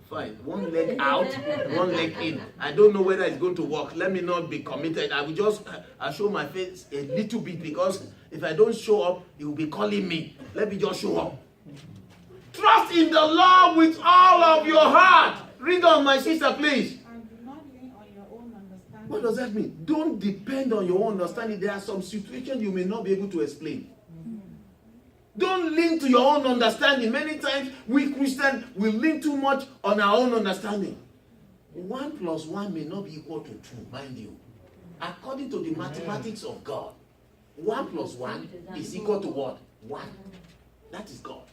Fine. One leg out, one leg in. I don't know whether it's going to work. Let me not be committed. I will just show my face a little bit, because if I don't show up, he will be calling me. Let me just show up. Trust in the Lord with all of your heart. Read on, my sister, please. And do not lean on your own understanding. What does that mean? Don't depend on your own understanding. There are some situations you may not be able to explain. Don't lean to your own understanding. Many times we Christians will lean too much on our own understanding. 1 plus 1 may not be equal to 2, mind you. According to the mathematics of God, 1 plus 1 is equal to what? 1. That is God.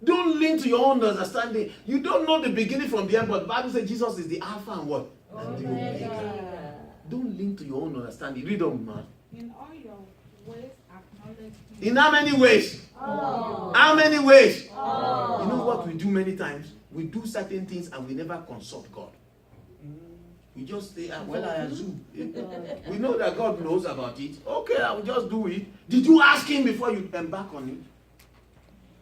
Don't lean to your own understanding. You don't know the beginning from the end, but the Bible says Jesus is the Alpha and what? And the Omega. Don't lean to your own understanding. Read on, man. In all your ways acknowledge him. In how many ways? Oh. How many ways? Oh. You know what we do many times? We do certain things and we never consult God. We just say, well, I assume. We know that God knows about it. Okay, I will just do it. Did you ask him before you embark on it?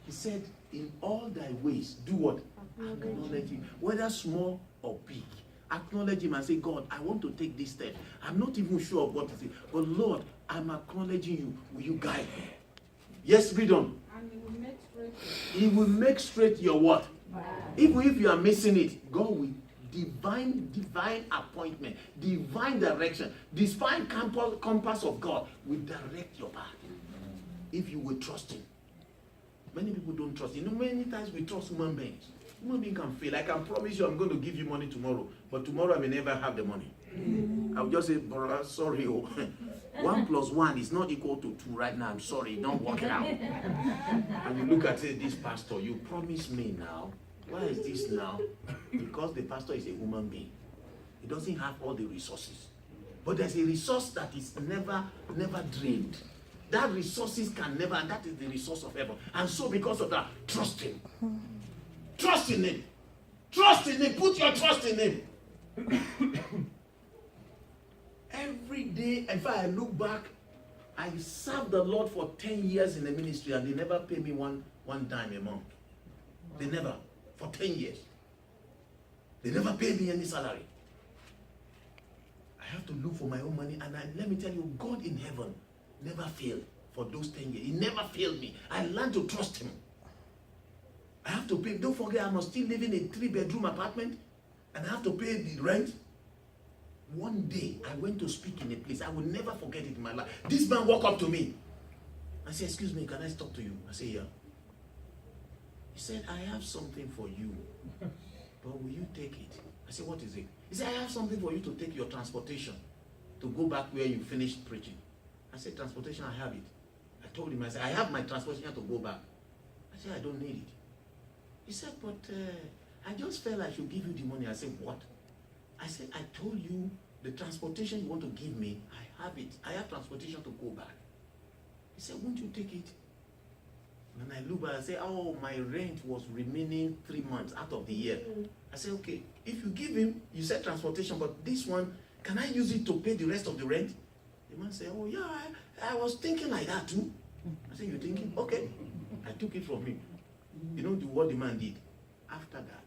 He said, in all thy ways, do what? Acknowledge him. Whether small or big. Acknowledge him and say, God, I want to take this step. I'm not even sure of what to say. But Lord, I'm acknowledging you. Will you guide me? Yes, read on. And he will make straight. He will make straight your what? Even if you are missing it, God will divine appointment, divine direction, divine compass of God will direct your path. If you will trust him. Many people don't trust. You know, many times we trust human beings. Human beings can fail. I can promise you I'm going to give you money tomorrow, but tomorrow I may never have the money. I'll just say, brother, sorry. 1 plus 1 is not equal to 2 right now. I'm sorry. Don't work it out. And you look at it, this pastor, you promised me now. Why is this now? Because the pastor is a human being. He doesn't have all the resources. But there's a resource that is never drained. That resources can never, and that is the resource of heaven. And so because of that, trust him. Trust in him. Trust in him. Put your trust in him. Every day, in fact, I look back, I served the Lord for 10 years in the ministry, and they never pay me one dime a month. They never. For 10 years. They never paid me any salary. I have to look for my own money, and let me tell you, God in heaven never failed for those 10 years. He never failed me. I learned to trust him. I have to pay. Don't forget, I'm still living in a 3-bedroom apartment, and I have to pay the rent. One day, I went to speak in a place. I will never forget it in my life. This man walked up to me. I said, excuse me, can I talk to you? I said, yeah. He said, I have something for you, but will you take it? I said, what is it? He said, I have something for you to take your transportation to go back where you finished preaching. I said, transportation, I have it. I told him, I said, I have my transportation to go back. I said, I don't need it. He said, but I just felt I should give you the money. I said, what? I said, I told you the transportation you want to give me, I have it. I have transportation to go back. He said, won't you take it? And I look back and say, oh, my rent was remaining 3 months out of the year. I said, okay, if you give him, you said transportation, but this one, can I use it to pay the rest of the rent? The man said, oh, yeah, I was thinking like that too. I said, you're thinking? Okay. I took it from him. You know what the man did? After that,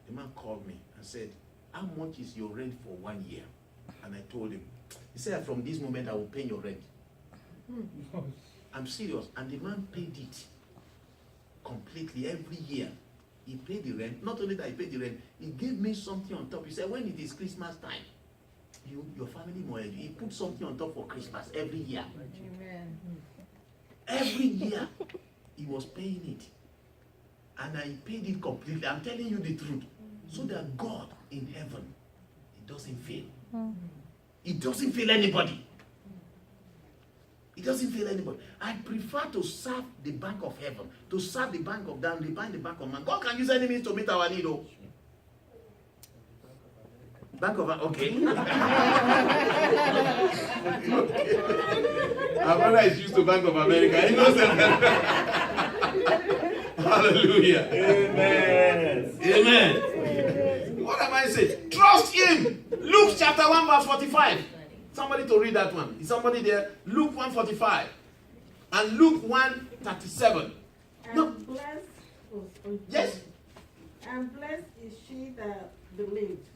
the man called me and said, how much is your rent for 1 year? And I told him. He said, from this moment, I will pay your rent. I'm serious. And the man paid it completely every year. He paid the rent. Not only that he paid the rent, he gave me something on top. He said, when it is Christmas time, your family more, he put something on top for Christmas every year. Amen. Every year, he was paying it. And I paid it completely. I'm telling you the truth. So that God in heaven, he doesn't fail. He doesn't fail anybody. It doesn't fail anybody. I prefer to serve the bank of heaven, to serve the bank of down, the bank of man. God can use any means to meet our need. Oh. Bank of okay. Okay. Our brother is used to Bank of America. He knows that. Hallelujah. Amen. Amen. What am I saying? Trust him. Luke chapter 1 verse 45. Somebody to read that one. Is somebody there? Luke 1:45 and Luke 1:37. No. Bless. Yes. And blessed is she that believed,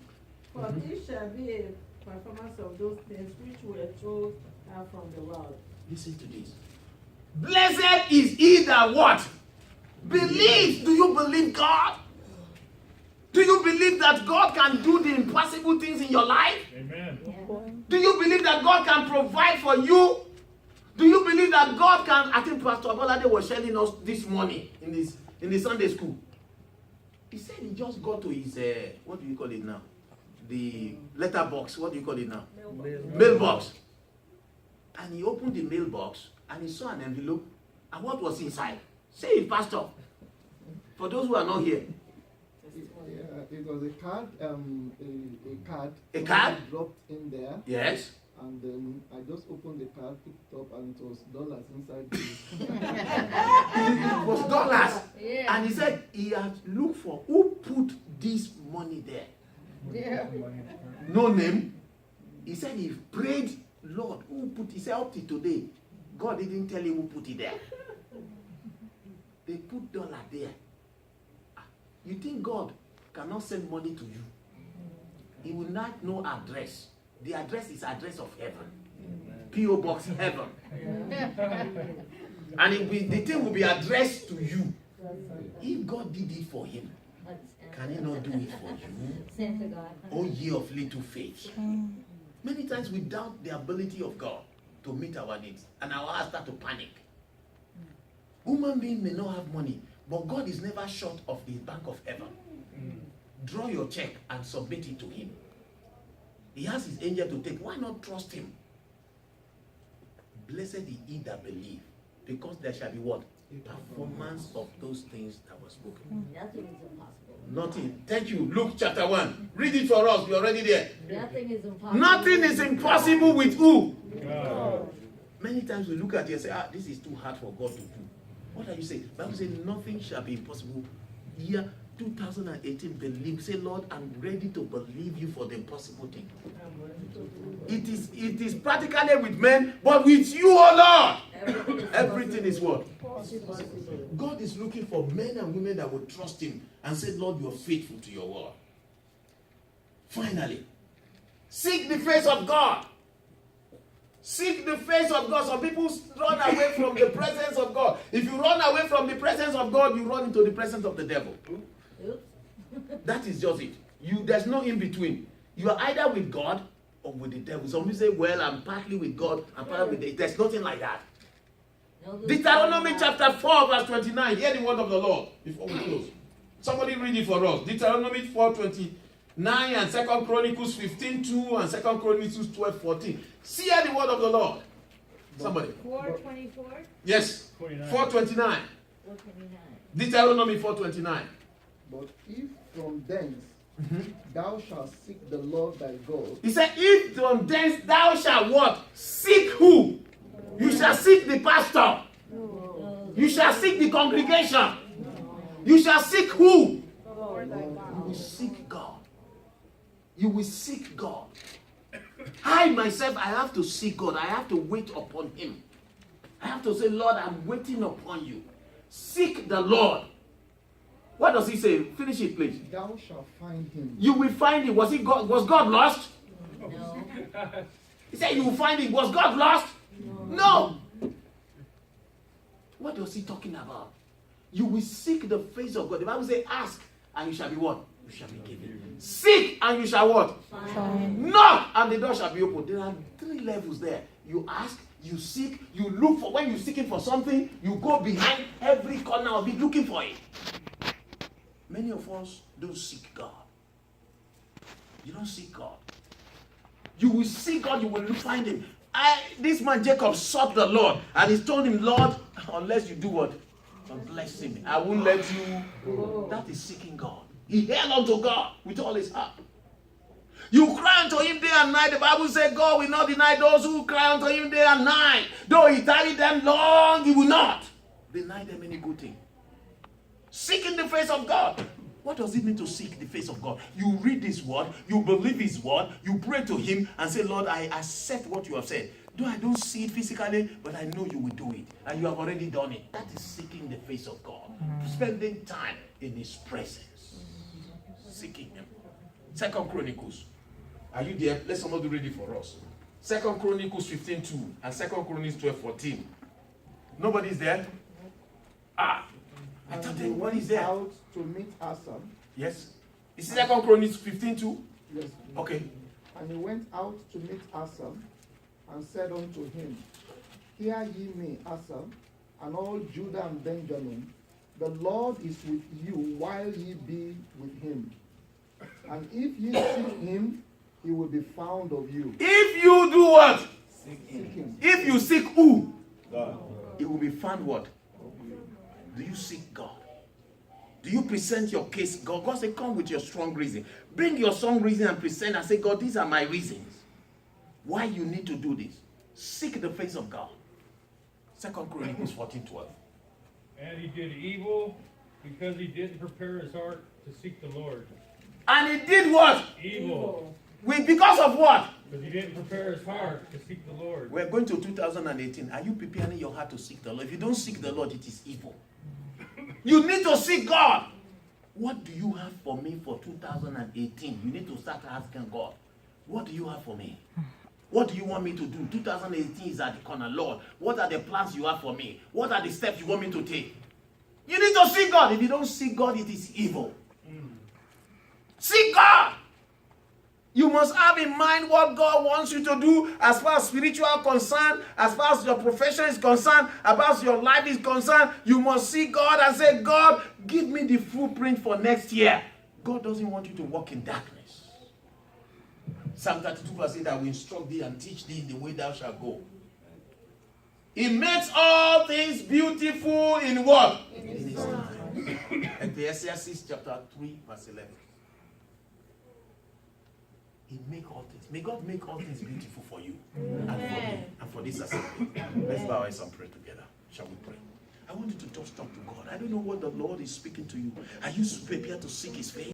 for it shall be a performance of those things which were told her from the world. Listen to this. Blessed is he that what? Believes. Do you believe God? Do you believe that God can do the impossible things in your life? Amen. Do you believe that God can provide for you? Do you believe that God can? I think Pastor Abolade was sharing us this morning in the Sunday school. He said he just got to his what do you call it now? The letterbox. What do you call it now? Mailbox. And he opened the mailbox and he saw an envelope. And what was inside? Say it, Pastor. For those who are not here. Yeah, it was a card, a card. A card? Dropped in there, Yes. and then I just opened the card, picked it up, and it was dollars inside the It was dollars. Yeah. And he said he had looked for who put this money there. Yeah. No name. He said he prayed, Lord, who put? He said up to today, God didn't tell him who put it there. They put dollar there. You think God cannot send money to you? He will not know address. The address is address of heaven. P.O. Box heaven. And the thing will be addressed to you. If God did it for him, can he not do it for you? Send to God. O ye of little faith. Many times we doubt the ability of God to meet our needs, and our hearts start to panic. Human being may not have money, but God is never short of the bank of heaven. Draw your check and submit it to him. He has his angel to take. Why not trust him? Blessed is he that believe, because there shall be what? A performance of those things that were spoken. Nothing is impossible. Nothing. Thank you. Luke chapter 1. Read it for us. We're already there. Nothing is impossible. Nothing is impossible with who? God. Many times we look at it and say, this is too hard for God to do. What are you saying? The Bible says nothing shall be impossible. Year 2018, believe. Say, Lord, I'm ready to believe you for the impossible thing. It is practically with men, but with you, oh Lord, everything is what? God is looking for men and women that will trust him and say, Lord, you are faithful to your word. Finally, seek the face of God. Seek the face of God. Some people run away from the presence of God. If you run away from the presence of God, you run into the presence of the devil. Oops. That is just it. There's no in between. You are either with God or with the devil. Some people say, well, I'm partly with God, I'm partly with the devil. There's nothing like that. No good Deuteronomy God. chapter 4 verse 29. Hear the word of the Lord before we close. Somebody read it for us. Deuteronomy 4:29 and 2 Chronicles 15:2 and 2 Chronicles 12:14. See here the word of the Lord. Somebody. 4:24. Yes. 29. 4:29. 4:29. Deuteronomy 4:29. But if from thence thou shalt seek the Lord thy God, He said, if from thence thou shalt what? Seek who? You shall seek the pastor. You shall seek the congregation. You shall seek who? You will seek God. You will seek God. I myself, I have to seek God. I have to wait upon him. I have to say, Lord, I'm waiting upon you. Seek the Lord. What does he say? Finish it, please. thou shalt find him. You will find him. Was God lost? No. He said you will find him. Was God lost? No. What was he talking about? You will seek the face of God. The Bible says, ask and you shall be what? You shall be given. Seek and you shall what? Fine. Knock and the door shall be opened. There are 3 levels there. You ask, you seek, you look for. When you're seeking for something, you go behind every corner of it looking for it. Many of us don't seek God. You don't seek God. You will seek God, you will find him. This man Jacob sought the Lord and he told him, Lord, unless you do what? Bless him. I won't let you go. That is seeking God. He held on to God with all his heart. You cry unto him day and night. The Bible says God will not deny those who cry unto him day and night. Though he tarry them long, he will not deny them any good thing. Seeking the face of God. What does it mean to seek the face of God? You read his word, you believe his word, you pray to him and say, Lord, I accept what you have said. Though I don't see it physically, but I know you will do it. And you have already done it. That is seeking the face of God. Spending time in his presence. Second Chronicles. Are you there? Let somebody read it for us. Second Chronicles 15:2 and Second Chronicles 12:14. Nobody's there? Ah! I And thought he there, what is went there? out to meet Asa. Yes. Is it Second Chronicles 15:2? Yes. Okay. And he went out to meet Asa, and said unto him, Hear ye me, Asa, and all Judah and Benjamin, the Lord is with you while ye be with him. And if ye seek him, he will be found of you. If you do what? Seek him. If you seek who? God. It will be found what? Do you seek God? Do you present your case? God said, come with your strong reason. Bring your strong reason and present and say, God, these are my reasons why you need to do this. Seek the face of God. Second Chronicles 14:12. And he did evil because he didn't prepare his heart to seek the Lord. And he did what? Evil. Because of what? Because he didn't prepare his heart to seek the Lord. We're going to 2018. Are you preparing your heart to seek the Lord? If you don't seek the Lord, it is evil. You need to seek God. What do you have for me for 2018? You need to start asking God, what do you have for me? What do you want me to do? 2018 is at the corner. Lord, what are the plans you have for me? What are the steps you want me to take? You need to seek God. If you don't seek God, it is evil. Seek God. You must have in mind what God wants you to do as far as spiritual concern, as far as your profession is concerned, as your life is concerned. You must seek God and say, God, give me the footprint for next year. God doesn't want you to walk in darkness. Psalm 32 verse 8, I will instruct thee and teach thee the way thou shalt go. He makes all things beautiful in what? In his time. Ecclesiastes chapter 3 verse 11. He make all things. May God make all things beautiful for you and for me and for this assembly. Let's bow our eyes and pray together. Shall we pray? I want you to just talk to God. I don't know what the Lord is speaking to you. Are you prepared to seek his face?